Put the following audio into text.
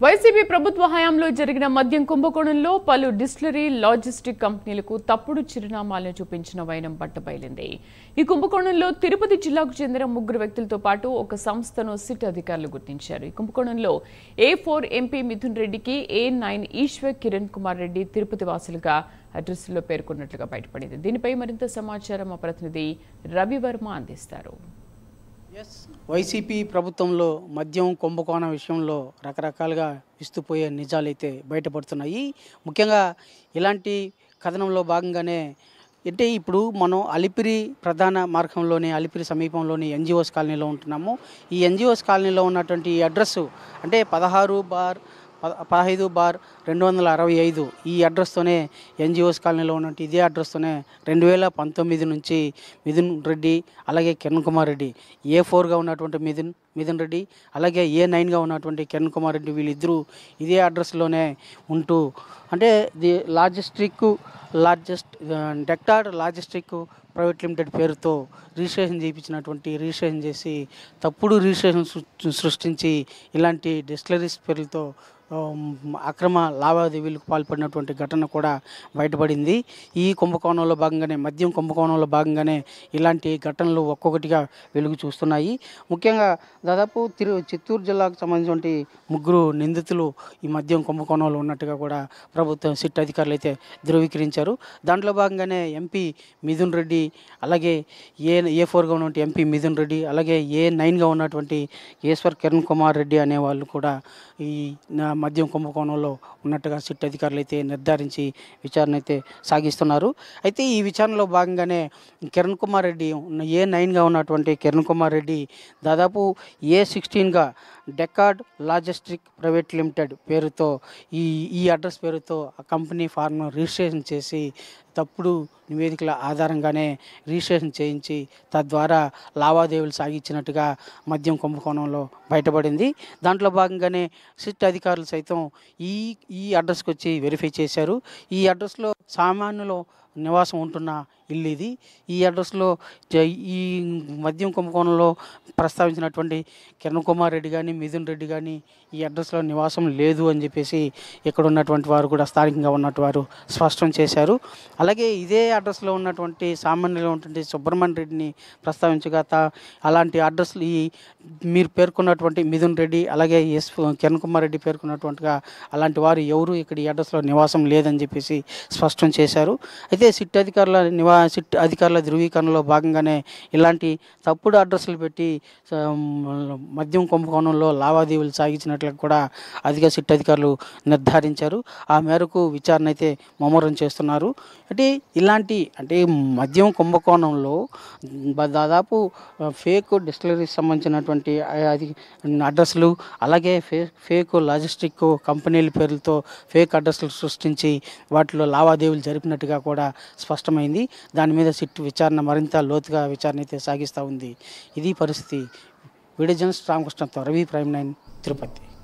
YCP ప్రభుత్వ హయాంలో జరిగిన మద్యం కుంభకోణంలో పలు డిస్టిలరీ లాజిస్టిక్ కంపెనీలకు తప్పుడు చిరునామాలను చూపించిన వైనం బట్టబయలింది. ఈ కుంభకోణంలో తిరుపతి జిల్లాకు చెందిన 3 వ్యక్తులతో పాటు ఒక సంస్థను సిట్ అధికారులు గుర్తించారు. ఈ కుంభకోణంలో A4 ఎంపీ మిథున్ రెడ్డికి A9 ఈశ్వర్ కిరణ్ కుమార్ రెడ్డి తిరుపతి వాసులుగా అడ్రస్లో పేర్కొన్నట్లుగా బయటపడింది. దీనిపై మరింత సమాచారం మా ప్రతినిధి రవివర్మ అందిస్తారు. వైసీపీ ప్రభుత్వంలో మద్యం కుంభకోణం విషయంలో రకరకాలుగా విస్తుపోయే నిజాలైతే బయటపడుతున్నాయి. ముఖ్యంగా ఇలాంటి కథనంలో భాగంగానే అంటే ఇప్పుడు మనం అలిపిరి ప్రధాన మార్గంలోని అలిపిరి సమీపంలోని ఎన్జిఓస్ కాలనీలో ఉంటున్నాము. ఈ ఎన్జిఓస్ కాలనీలో ఉన్నటువంటి అడ్రస్ అంటే 15/265 ఈ అడ్రస్తోనే ఎన్జిఓస్ కాలనీలో ఉన్నట్టు ఇదే అడ్రస్తోనే 2019 నుంచి మిథున్ రెడ్డి అలాగే కిరణ్ కుమార్ రెడ్డి A4గా ఉన్నటువంటి మిథున్ రెడ్డి అలాగే A9గా ఉన్నటువంటి కిరణ్ కుమార్ రెడ్డి వీళ్ళిద్దరూ ఇదే అడ్రస్లోనే ఉంటూ అంటే ది డెక్టార్డ్ లాజిస్టిక్ ప్రైవేట్ లిమిటెడ్ పేరుతో రిజిస్ట్రేషన్ చేసి తప్పుడు రిజిస్ట్రేషన్ సృష్టించి ఇలాంటి డిస్టిలరీస్ పేర్లతో అక్రమ లావాదేవీలకు పాల్పడినటువంటి ఘటన కూడా బయటపడింది. ఈ కుంభకోణంలో భాగంగానే మద్యం కుంభకోణంలో భాగంగానే ఇలాంటి ఘటనలు ఒక్కొక్కటిగా వెలుగు చూస్తున్నాయి. ముఖ్యంగా దాదాపు చిత్తూరు జిల్లాకు సంబంధించిన 3 నిందితులు ఈ మద్యం కుంభకోణంలో ఉన్నట్టుగా కూడా ప్రభుత్వం సిట్ అధికారులు అయితే ధృవీకరించారు. దాంట్లో భాగంగానే ఎంపీ మిథున్ రెడ్డి అలాగే A4గా ఉన్నటువంటి ఎంపీ మిథున్ రెడ్డి అలాగే A9గా ఉన్నటువంటి ఈశ్వర్ కిరణ్ కుమార్ రెడ్డి అనే వాళ్ళు కూడా ఈ మద్యం కుంభకోణంలో ఉన్నట్టుగా సిట్ అధికారులు అయితే నిర్ధారించి విచారణ అయితే సాగిస్తున్నారు. అయితే ఈ విచారణలో భాగంగానే కిరణ్ కుమార్ రెడ్డి A9గా ఉన్నటువంటి కిరణ్ కుమార్ రెడ్డి దాదాపు A16గా డెకార్డ్ లాజిస్టిక్ ప్రైవేట్ లిమిటెడ్ పేరుతో ఈ అడ్రస్ పేరుతో ఆ కంపెనీ ఫార్మ్ రిజిస్ట్రేషన్ చేసి తప్పుడు నివేదికల ఆధారంగానే రిజిస్ట్రేషన్ చేయించి తద్వారా లావాదేవీలు సాగించినట్టుగా మద్యం కుంభకోణంలో బయటపడింది. దాంట్లో భాగంగానే సిట్ అధికారులు సైతం ఈ అడ్రస్కి వచ్చి వెరిఫై చేశారు. ఈ అడ్రస్లో సామాన్యులు నివాసం ఉంటున్న ఇల్లు ఇది. ఈ అడ్రస్లో ఈ మద్యం కుంభకోణంలో ప్రస్తావించినటువంటి కిరణ్ కుమార్ రెడ్డి కానీ మిథున్ రెడ్డి కానీ ఈ అడ్రస్లో నివాసం లేదు అని చెప్పేసి ఇక్కడ ఉన్నటువంటి వారు కూడా స్థానికంగా ఉన్నటువంటి వారు స్పష్టం చేశారు. అలాగే ఇదే అడ్రస్లో ఉన్నటువంటి సామాన్యులు ఉన్నటువంటి సుబ్రహ్మణ్య రెడ్డిని ప్రస్తావించగా అలాంటి అడ్రస్లు మీరు పేర్కొన్నటువంటి మిథున్ రెడ్డి అలాగే కిరణ్ కుమార్ రెడ్డి పేర్కొన్నటువంటిగా అలాంటి వారు ఎవరు ఇక్కడ ఈ అడ్రస్లో నివాసం లేదని చెప్పేసి స్పష్టం చేశారు. అయితే సిట్ అధికారుల ధృవీకరణలో భాగంగానే ఇలాంటి తప్పుడు అడ్రస్లు పెట్టి మద్యం కుంభకోణంలో లావాదేవీలు సాగించినట్లు కూడా సిట్ అధికారులు నిర్ధారించారు. ఆ మేరకు విచారణ అయితే ముమ్మరం చేస్తున్నారు. అంటే మద్యం కుంభకోణంలో దాదాపు ఫేక్ డిస్టిలరీస్ సంబంధించినటువంటి అడ్రస్లు అలాగే ఫేక్ లాజిస్టిక్ కంపెనీల పేర్లతో ఫేక్ అడ్రస్లు సృష్టించి వాటిలో లావాదేవీలు జరిపినట్టుగా కూడా స్పష్టమైంది. దాని మీద సిట్ విచారణ మరింత లోతుగా విచారణ అయితే సాగిస్తూ ఉంది. ఇది పరిస్థితి. వీడియో జర్నలిస్ట్ రామకృష్ణతో రవి, ప్రైమ్ 9 తిరుపతి.